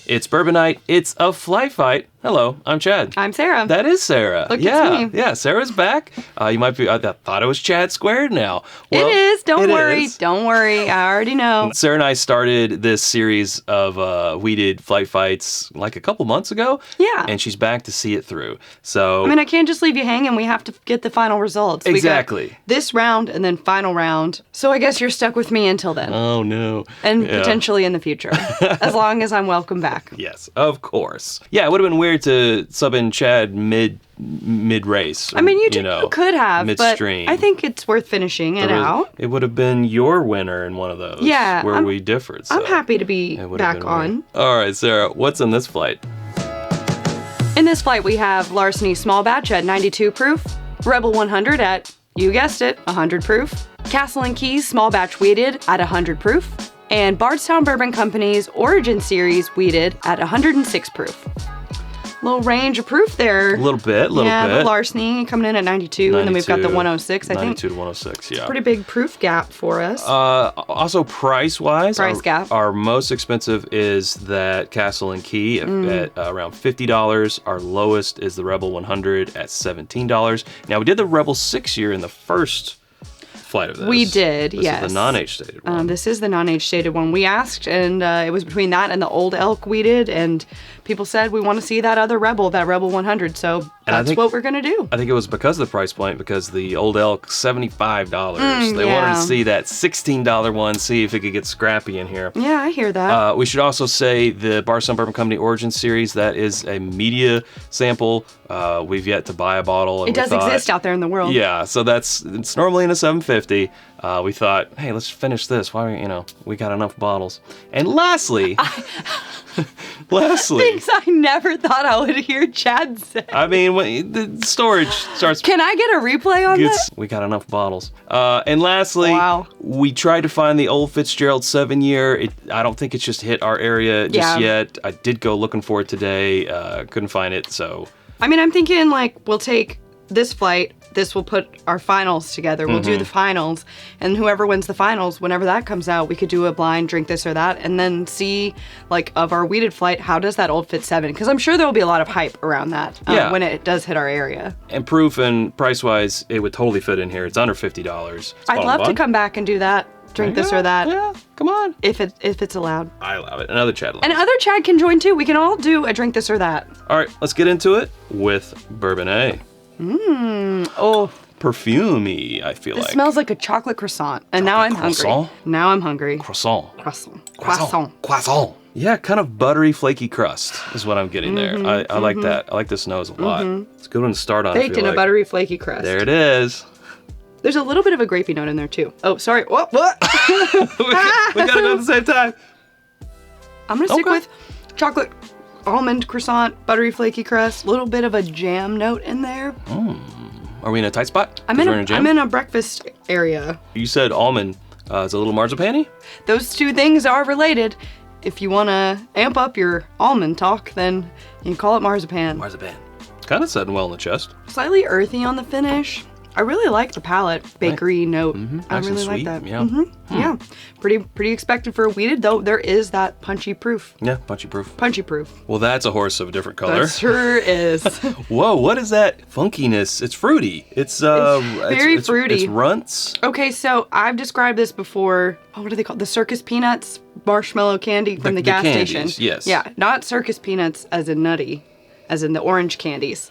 It's Bourbon Night. It's a fly fight. Hello, I'm Chad. I'm Sarah. That is Sarah. Look, yeah, it's me. Yeah, Sarah's back. You might be, I thought it was Chad squared now. Well, it is. Don't worry. Is. Don't worry. I already know. Sarah and I started this series of weeded flight fights like a couple months ago. Yeah. And she's back to see it through. So I mean, I can't just leave you hanging. We have to get the final results. Exactly. We got this round and then final round. So I guess you're stuck with me until then. Oh, no. And potentially in the future. As long as I'm welcome back. Yes, of course. Yeah, it would have been weird to sub in Chad mid-race. I mean, you could have, midstream. but I think it's worth finishing it out. It would have been your winner in one of those. Yeah, where we differed. So I'm happy to be back on. All right, Sarah, what's in this flight? In this flight, we have Larceny Small Batch at 92 proof, Rebel 100 at, you guessed it, 100 proof, Castle and Keys Small Batch Weeded at 100 proof, and Bardstown Bourbon Company's Origin Series Weeded at 106 proof. Little range of proof there. A little bit. Yeah, the Larceny coming in at 92, and then we've got the 106, I think. 92 to 106, yeah. Pretty big proof gap for us. Also, price-wise, gap. Our most expensive is that Castle and Key at around $50. Our lowest is the Rebel 100 at $17. Now, we did the Rebel 6-year in the first flight of this. We did, This yes. is the non-age stated one. This is the non-age stated one. We asked, and it was between that and the Old Elk weeded, and people said we want to see that other Rebel, that Rebel 100, so that's what we're going to do. I think it was because of the price point, because the Old Elk, $75. They wanted to see that $16 one, see if it could get scrappy in here. Yeah, I hear that. We should also say the Bardstown Bourbon Company Origin Series, that is a media sample. We've yet to buy a bottle. And it does exist out there in the world. Yeah, so it's normally in a 750. We thought, hey, let's finish this. Why, we got enough bottles. And lastly, things I never thought I would hear Chad say. I mean, when the storage starts. Can I get a replay on that? We got enough bottles. And lastly, wow. We tried to find the Old Fitzgerald 7-year. I don't think it's just hit our area just yet. I did go looking for it today. Couldn't find it, so. I mean, I'm thinking we'll take this flight. This will put our finals together. We'll do the finals, and whoever wins the finals, whenever that comes out, we could do a blind drink this or that, and then see, of our weeded flight, how does that Old Fit 7? Because I'm sure there will be a lot of hype around that when it does hit our area. And proof and price-wise, it would totally fit in here. It's under $50. I'd love to come back and do that. Drink this or that. Yeah, come on. If it's allowed. I love it. Another Chad loves And other Chad can join too. We can all do a drink this or that. All right, let's get into it with Bourbon A. Oh. Perfumey, I feel like. It smells like a chocolate croissant. And now I'm hungry. Now I'm hungry. Croissant. Croissant. Yeah, kind of buttery, flaky crust is what I'm getting there. I like that. I like this nose a lot. It's a good one to start on. Baked in a buttery, flaky crust. There it is. There's a little bit of a grapey note in there too. Oh, sorry. What? we gotta go at the same time. I'm gonna stick with chocolate almond croissant, buttery, flaky crust, a little bit of a jam note in there. Are we in a tight spot? I'm in a breakfast area. You said almond. Is a little marzipan-y? Those two things are related. If you want to amp up your almond talk, then you can call it marzipan. Marzipan. Kind of setting well in the chest. Slightly earthy on the finish. I really like the palate, bakery note. I Nice really and like sweet, that. yeah. Yeah, pretty expected for a weeded, though there is that punchy proof. Yeah, punchy proof. Punchy proof. Well, that's a horse of a different color. That sure is. Whoa, what is that funkiness? It's fruity. It's very fruity. It's runts. Okay, so I've described this before. Oh, what are they called? The circus peanuts, marshmallow candy from the gas candies, station. Yes. Yeah, not circus peanuts as in nutty, as in the orange candies.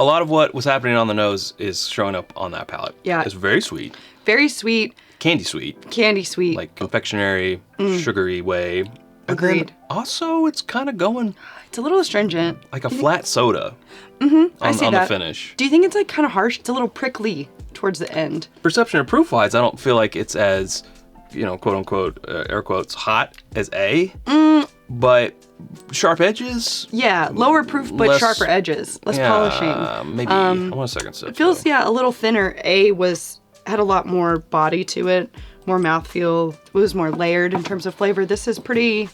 A lot of what was happening on the nose is showing up on that palate. Yeah. It's very sweet. Very sweet. Candy sweet. Candy sweet. Like confectionery, sugary way. Agreed. And then also, it's kind of going It's a little astringent. like a flat soda. I see on that. the finish. Do you think it's kind of harsh? It's a little prickly towards the end. Perception of proof-wise, I don't feel like it's as, quote unquote, air quotes, hot as A. But sharp edges. Yeah, lower proof but sharper edges, less polishing. Maybe. I want a second sip. It feels a little thinner. A had a lot more body to it, more mouthfeel. It was more layered in terms of flavor. This is pretty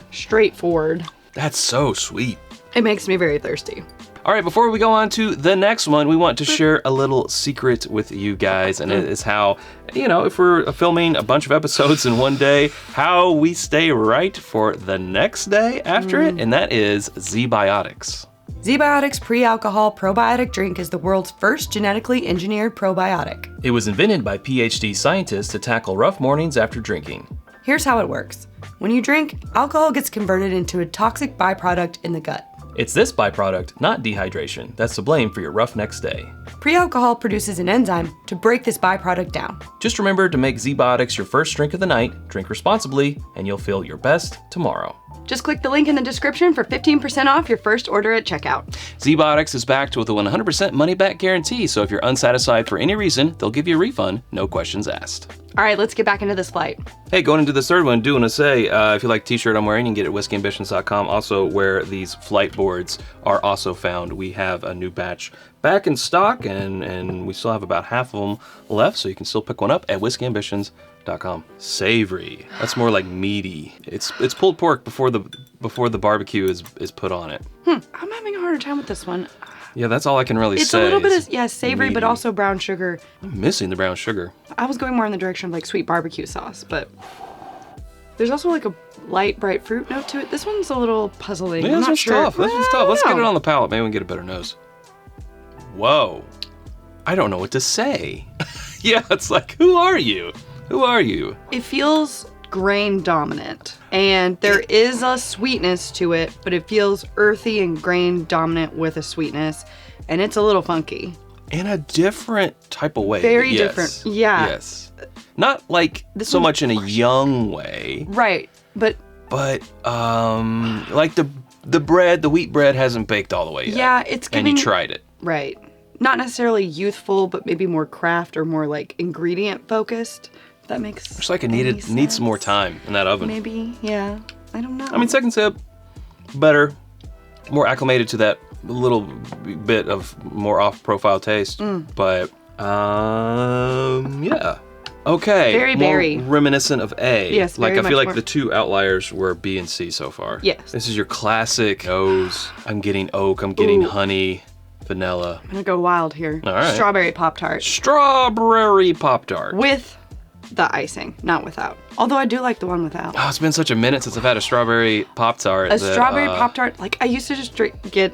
straightforward. That's so sweet. It makes me very thirsty. All right, before we go on to the next one, we want to share a little secret with you guys, and it is how, if we're filming a bunch of episodes in one day, how we stay right for the next day after it, and that is ZBiotics. ZBiotics pre-alcohol probiotic drink is the world's first genetically engineered probiotic. It was invented by PhD scientists to tackle rough mornings after drinking. Here's how it works. When you drink, alcohol gets converted into a toxic byproduct in the gut. It's this byproduct, not dehydration, that's to blame for your rough next day. Pre-alcohol produces an enzyme to break this byproduct down. Just remember to make ZBiotics your first drink of the night, drink responsibly, and you'll feel your best tomorrow. Just click the link in the description for 15% off your first order at checkout. ZBiotics is backed with a 100% money-back guarantee, so if you're unsatisfied for any reason, they'll give you a refund, no questions asked. All right, let's get back into this flight. Hey, going into this third one, do want to say, if you like the t-shirt I'm wearing, you can get it at whiskyambitions.com. Also, where these flight boards are also found. We have a new batch back in stock, and we still have about half of them left, so you can still pick one up at whiskyambitions.com. Savory. That's more like meaty. It's pulled pork before the barbecue is put on it. I'm having a harder time with this one. Yeah, that's all I can really say. It's a little bit of, savory, meaty. but also brown sugar. I'm missing the brown sugar. I was going more in the direction of like sweet barbecue sauce, but there's also like a light, bright fruit note to it. This one's a little puzzling. Yeah, I'm this not one's sure. tough. This one's tough. Let's get it on the palate. Maybe we can get a better nose. Whoa. I don't know what to say. Yeah, it's like, who are you? Who are you? It feels grain dominant, and there is a sweetness to it, but it feels earthy and grain dominant with a sweetness, and it's a little funky. In a different type of way. Very Yes. different. Yeah. Yes. Not like This so one's much in a young way, Right, but but like the bread, the wheat bread hasn't baked all the way yet. yeah, it's And giving... you tried it. Right. Not necessarily youthful, but maybe more craft or more like ingredient focused. If that makes It's like it any needs some more sense. time in that oven. Maybe, yeah. I don't know. I mean, second sip, better, more acclimated to that little bit of more off-profile taste. But, yeah. Okay. Very more berry. reminiscent of A. Yes, Like, very I feel much like more. the two outliers were B and C so far. Yes. This is your classic nose. I'm getting oak, I'm getting Ooh. honey, vanilla. I'm gonna go wild here. All right. Strawberry Pop-Tart. Strawberry Pop-Tart. With the icing, not without. Although I do like the one without. Oh, it's been such a minute since I've had a strawberry Pop-Tart. A strawberry Pop-Tart, like I used to just get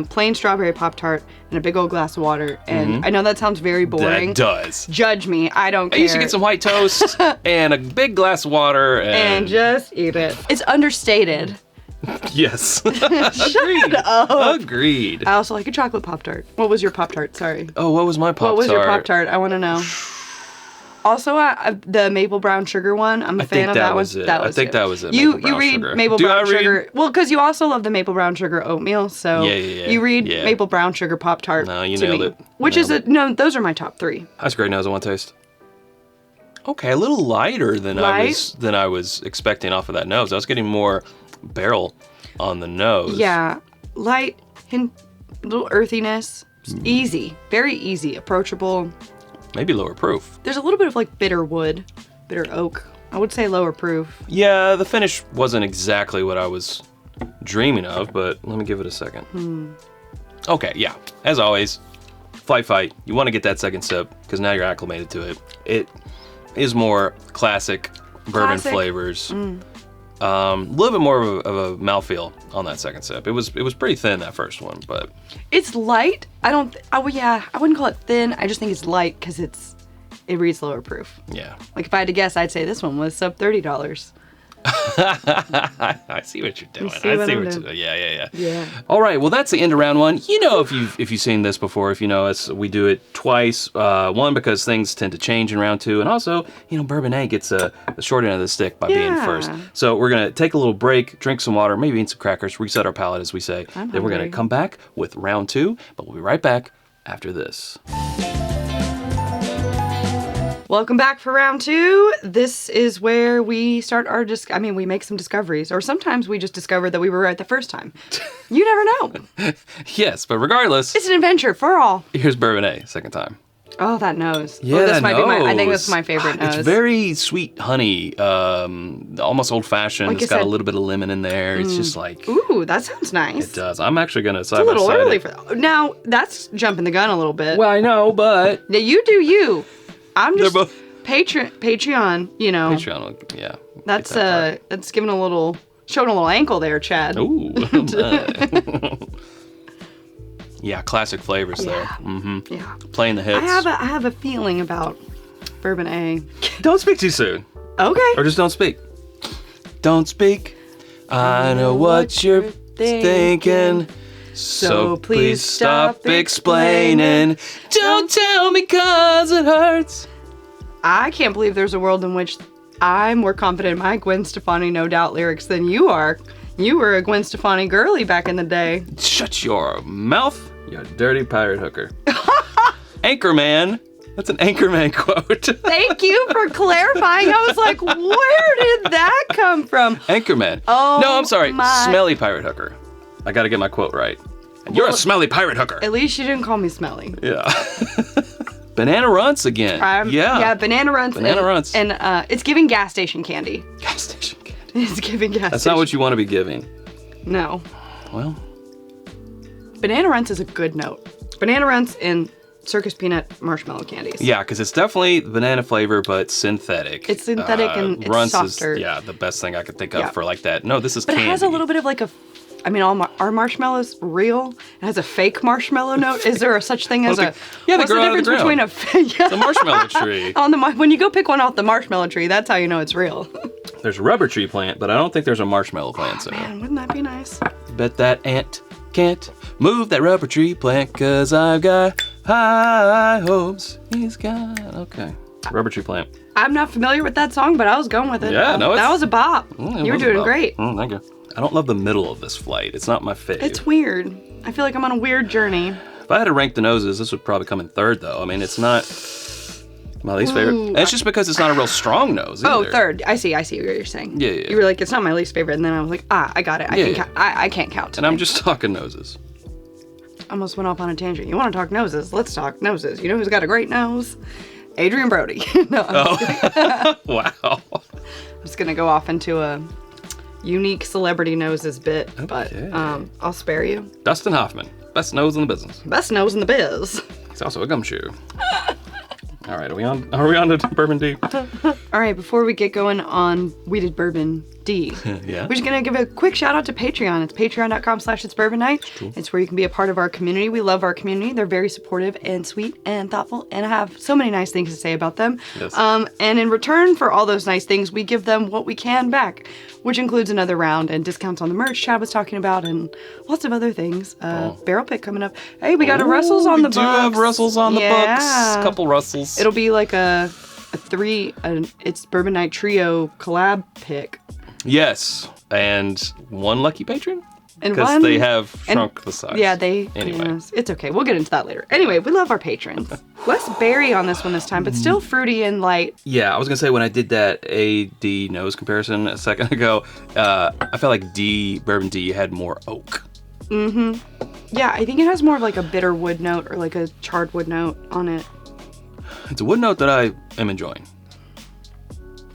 plain strawberry Pop-Tart in a big old glass of water. And I know that sounds very boring. That does. Judge me, I don't care. I used to get some white toast and a big glass of water and just eat it. It's understated. Yes. Agreed. Agreed. I also like a chocolate Pop-Tart. What was your Pop-Tart? Sorry. Oh, what was my Pop-Tart? What was your Pop-Tart? I want to know. Also, the maple brown sugar one. I'm a fan of that one. I think that was it. You maple brown read sugar. maple Do brown I read? sugar. Well, because you also love the maple brown sugar oatmeal, so Yeah. you read Yeah. maple brown sugar Pop Tart. No, you to nailed me, it. Which Nailed is no, those are my top 3. That's great nose. I want to taste. Okay, a little lighter than I was expecting off of that nose. I was getting more barrel on the nose. Yeah, light, little earthiness, easy, very easy, approachable. Maybe lower proof. There's a little bit of like bitter wood, bitter oak. I would say lower proof. Yeah, the finish wasn't exactly what I was dreaming of, but let me give it a second. Okay, yeah. As always, fight. You want to get that second sip because now you're acclimated to it. It is more classic bourbon flavors. A little bit more of a mouthfeel on that second sip. It was pretty thin, that first one, but It's light. I wouldn't call it thin. I just think it's light because it reads lower proof. yeah. Like if I had to guess, I'd say this one was sub $30. I see what you're doing. see what I'm you're doing. doing. Yeah. Yeah. All right, well, that's the end of round one. You know, if you've seen this before, if you know us, we do it twice. One, because things tend to change in round 2, and also, Bourbonnais gets the short end of the stick by being first. So we're gonna take a little break, drink some water, maybe eat some crackers, reset our palate, as we say. Then we're gonna hungry. come back with round 2, but we'll be right back after this. Welcome back for round 2. This is where we start our we make some discoveries, or sometimes we just discover that we were right the first time. You never know. Yes, but regardless, It's an adventure for all. here's Bourbonnais, second time. Oh, that nose. Yeah, this that might nose. be I think that's my favorite nose. It's very sweet honey, almost old-fashioned. Like it's got a little bit of lemon in there. It's just like... Ooh, that sounds nice. It does. I'm actually going to It's a little early for that. Now, that's jumping the gun a little bit. Well, I know, but... Yeah, you do you. I'm just... They're both... Patreon, you know. Patreon, yeah. That's giving showing a little ankle there, Chad. Ooh. Yeah, classic flavors there. Mm-hmm. Yeah. Playing the hits. I have a feeling about Bourbon A. Don't speak too soon. Okay. Or just don't speak. Don't speak. I know what you're thinking. So please stop explaining. Don't tell me 'cause it hurts. I can't believe there's a world in which I'm more confident in my Gwen Stefani No Doubt lyrics than you are. You were a Gwen Stefani girly back in the day. Shut your mouth, you dirty pirate hooker. Anchorman. That's an Anchorman quote. Thank you for clarifying. I was like, where did that come from? Anchorman. Oh, no, I'm sorry. my. Smelly pirate hooker. I gotta get my quote right. You're a smelly pirate hooker. At least you didn't call me smelly. Yeah. Banana Runts again. Yeah, Banana Runts. Banana Runts. And it's giving gas station candy. Gas station candy. It's giving gas That's station. not what you want to be giving. No. Well. Banana Runts is a good note. Banana Runts and Circus Peanut marshmallow candies. Yeah, because it's definitely banana flavor, but synthetic. It's synthetic and it's Runts softer. is, the best thing I could think of for like that. No, this is But candy. it has a little bit of like I mean, are marshmallows real? It has a fake marshmallow note. Is there a such thing as a? Yeah, they what's grow the out of the difference between a? It's a marshmallow tree. When you go pick one off the marshmallow tree, that's how you know it's real. There's a rubber tree plant, but I don't think there's a marshmallow plant. So Man, wouldn't that be nice? bet that ant can't move that rubber tree plant, 'cause I've got high hopes. He's got rubber tree plant. I'm not familiar with that song, but I was going with it. Yeah, no, that was a bop. You were doing great. Thank you. I don't love the middle of this flight. It's not my fave. It's weird. I feel like I'm on a weird journey. If I had to rank the noses, this would probably come in third, though. I mean, it's not my least favorite. And it's just because it's not a real strong nose either. Oh, third. I see what you're saying. Yeah. You were like, it's not my least favorite, and then I was like, I got it. I can't count. And I'm just talking noses. Almost went off on a tangent. You want to talk noses? Let's talk noses. You know who's got a great nose? Adrian Brody. No, I'm kidding. Wow. I'm just gonna go off into a unique celebrity noses bit, but I'll spare you. Dustin Hoffman, best nose in the business. Best nose in the biz. He's also a gumshoe. All right, are we on to Bourbon D? All right, before we get going on Weeded Bourbon D, Yeah. we're just going to give a quick shout out to Patreon. It's patreon.com/itsbourbonnight. It's where you can be a part of our community. We love our community. They're very supportive and sweet and thoughtful, and I have so many nice things to say about them. Yes. And in return for all those nice things, we give them what we can back, which includes another round and discounts on the merch Chad was talking about and lots of other things. Barrel pick coming up. Hey, we got a Russell's on the books. We do have Russell's on the books. A couple Russells. It'll be like it's Bourbon Night Trio collab pick. Yes, and one lucky patron? And because they have shrunk the size. Yeah, anyway. Yes, it's okay. We'll get into that later. Anyway, we love our patrons. Less berry on this one this time, but still fruity and light. Yeah, I was going to say when I did that A-D nose comparison a second ago, I felt like Bourbon D had more oak. Mm-hmm. Yeah, I think it has more of like a bitter wood note or like a charred wood note on it. It's a wood note that I am enjoying.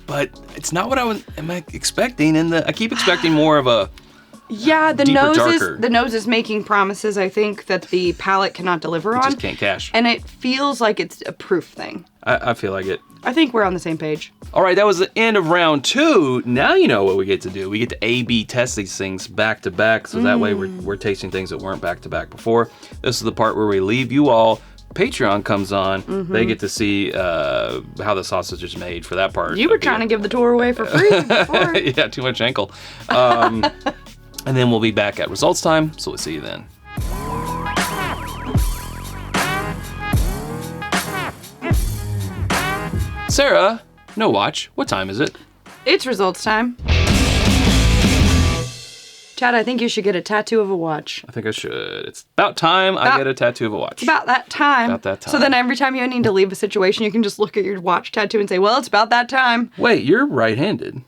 But it's not what am I expecting, and I keep expecting more of a the nose is making promises I think that the palate cannot deliver on. Just can't cash. And it feels like it's a proof thing. I feel like it. I think we're on the same page. All right, that was the end of round 2. Now you know what we get to do. We get to A/B test these things back to back, so that way we're tasting things that weren't back to back before. This is the part where we leave you all. Patreon comes on. They get to see how the sausage is made for that part. You were trying to give the tour away for free before. Yeah, too much ankle. And then we'll be back at results time, so we'll see you then. Sarah, no watch. What time is it? It's results time. Chad, I think you should get a tattoo of a watch. I think I should. It's about time I get a tattoo of a watch. It's about that time. About that time. So then every time you need to leave a situation, you can just look at your watch tattoo and say, well, it's about that time. Wait, you're right-handed.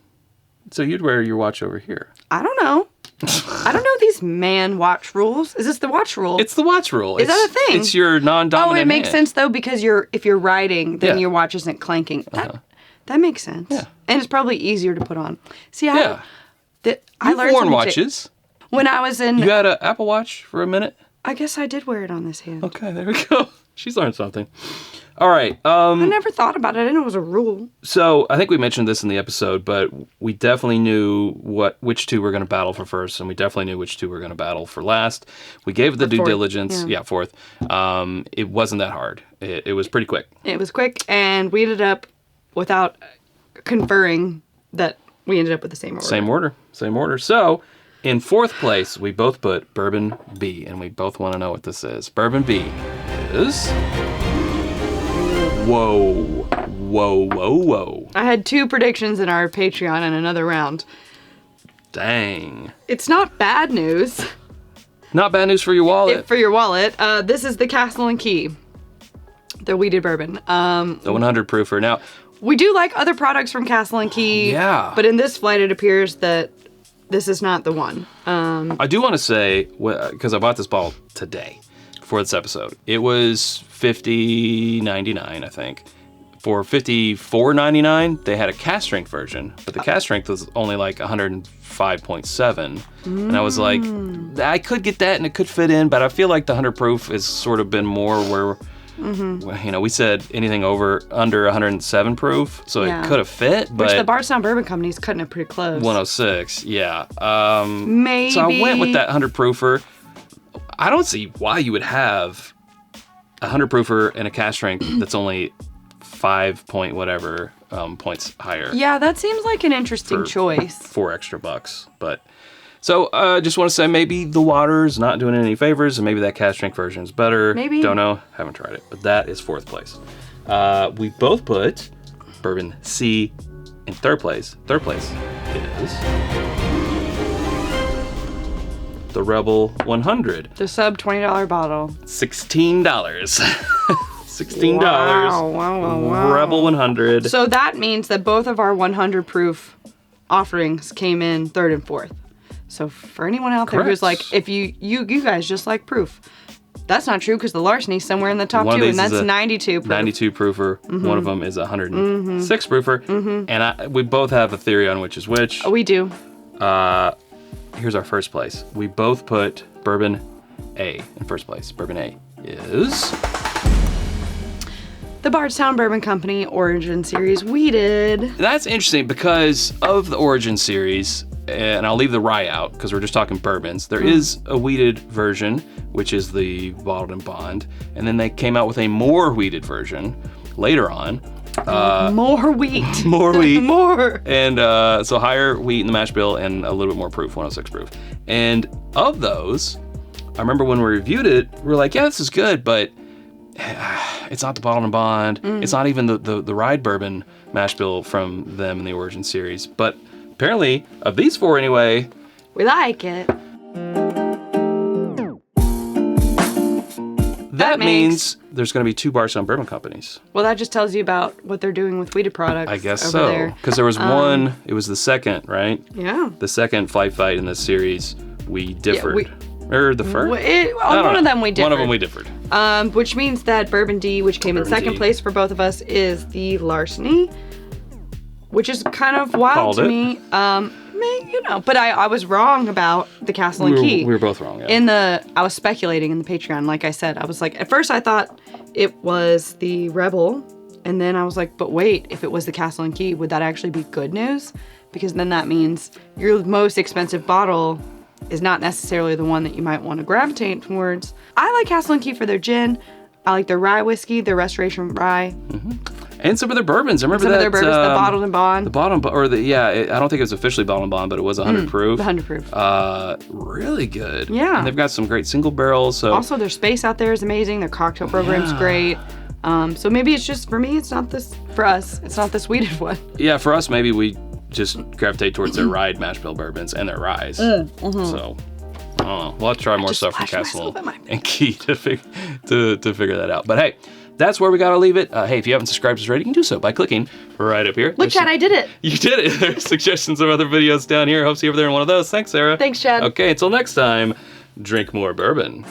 So you'd wear your watch over here. I don't know. I don't know these man watch rules. Is this the watch rule? It's the watch rule. Is that a thing? It's your non-dominant Oh, it makes hand. sense though because if you're riding, then Yeah. your watch isn't clanking. That makes sense. Yeah. And it's probably easier to put on. See, Yeah. I You've learned worn something watches. when I was in. You had an Apple Watch for a minute? I guess I did wear it on this hand. Okay, there we go. She's learned something. All right. I never thought about it. I didn't know it was a rule. So I think we mentioned this in the episode, but we definitely knew which two we're going to battle for first, and we definitely knew which two we're going to battle for last. We gave it the due diligence. Yeah, fourth. It wasn't that hard. It was pretty quick. It was quick, and we ended up, without conferring, that we ended up with the same order. Same order. So in fourth place, we both put Bourbon B, and we both want to know what this is. Bourbon B is... Whoa. I had 2 predictions in our Patreon in another round. Dang. It's not bad news. Not bad news for your wallet. For your wallet. This is the Castle and Key. The wheated bourbon. The 100 proofer. Now, we do like other products from Castle and Key. Yeah. But in this flight, it appears that this is not the one. I do want to say, because I bought this bottle today for this episode, it was $50.99, I think. For $54.99, they had a cast strength version, but the cast strength was only like 105.7. And I was like, I could get that and it could fit in, but I feel like the 100 proof has sort of been more where, we said anything under 107 proof, so it could have fit, but... Which the Bardstown Bourbon Company's cutting it pretty close. 106, yeah. Maybe. So I went with that 100 proofer. I don't see why you would have a 100 proofer and a cast strength that's only 5 point whatever points higher. Yeah, that seems like an interesting choice. $4 extra. But so just want to say maybe the water's not doing it any favors, and maybe that cast strength version is better. Maybe. Don't know. Haven't tried it. But that is fourth place. We both put Bourbon C in third place. Third place is the Rebel 100. The sub $20 bottle. $16. $16. Wow. Rebel 100. So that means that both of our 100 proof offerings came in third and fourth. So for anyone out there who's like, if you guys just like proof, that's not true because the Larceny's somewhere in the top 2, and that's 92 proof. 92 proofer. One of them is 106 proofer. And we both have a theory on which is which. We do. Here's our first place. We both put Bourbon A in first place. Bourbon A is... the Bardstown Bourbon Company Origin Series Wheated. That's interesting because of the Origin Series, and I'll leave the rye out because we're just talking bourbons. There is a wheated version, which is the bottled and bond, and then they came out with a more wheated version later on. More wheat. More wheat. More. And so higher wheat in the mash bill and a little bit more proof, 106 proof. And of those, I remember when we reviewed it, we were like, yeah, this is good, but it's not the bottled and bond. It's not even the rye bourbon mash bill from them in the Origin Series. But apparently, of these 4 anyway, we like it. That means there's going to be 2 Bardstown Bourbon Companies. Well, that just tells you about what they're doing with wheated products. I guess over so. Because there was one, it was the second, right? Yeah. The second flight fight in this series, we differed. Or the first? One of them we differed. One of them we differed. Which means that Bourbon D, which came in second place for both of us, is the Larceny, which is kind of wild to me. But I was wrong about the Castle and Key. We were both wrong, yeah. I was speculating in the Patreon, like I said. I was like, at first I thought it was the Rebel, and then I was like, but wait, if it was the Castle and Key, would that actually be good news? Because then that means your most expensive bottle is not necessarily the one that you might want to gravitate towards. I like Castle and Key for their gin. I like their rye whiskey, their Restoration Rye. And some of their bourbons. I remember some of their bourbons, the bottled and bond. The bottled, I don't think it was officially bottled and bond, but it was 100 proof. 100 proof. Really good. Yeah. And they've got some great single barrels. So also, their space out there is amazing. Their cocktail program's great. So maybe it's just, for me, it's not this, for us, it's not this wheated one. Yeah, for us, maybe we just gravitate towards their rye mash bill bourbons and their ryes. So, I don't know. We'll have to try more stuff from Castle and Key to figure that out. But hey, that's where we got to leave it. Hey, if you haven't subscribed to us already, you can do so by clicking right up here. Look, Chad, I did it. You did it. There's suggestions of other videos down here. Hope to see you over there in one of those. Thanks, Sarah. Thanks, Chad. Okay, until next time, drink more bourbon.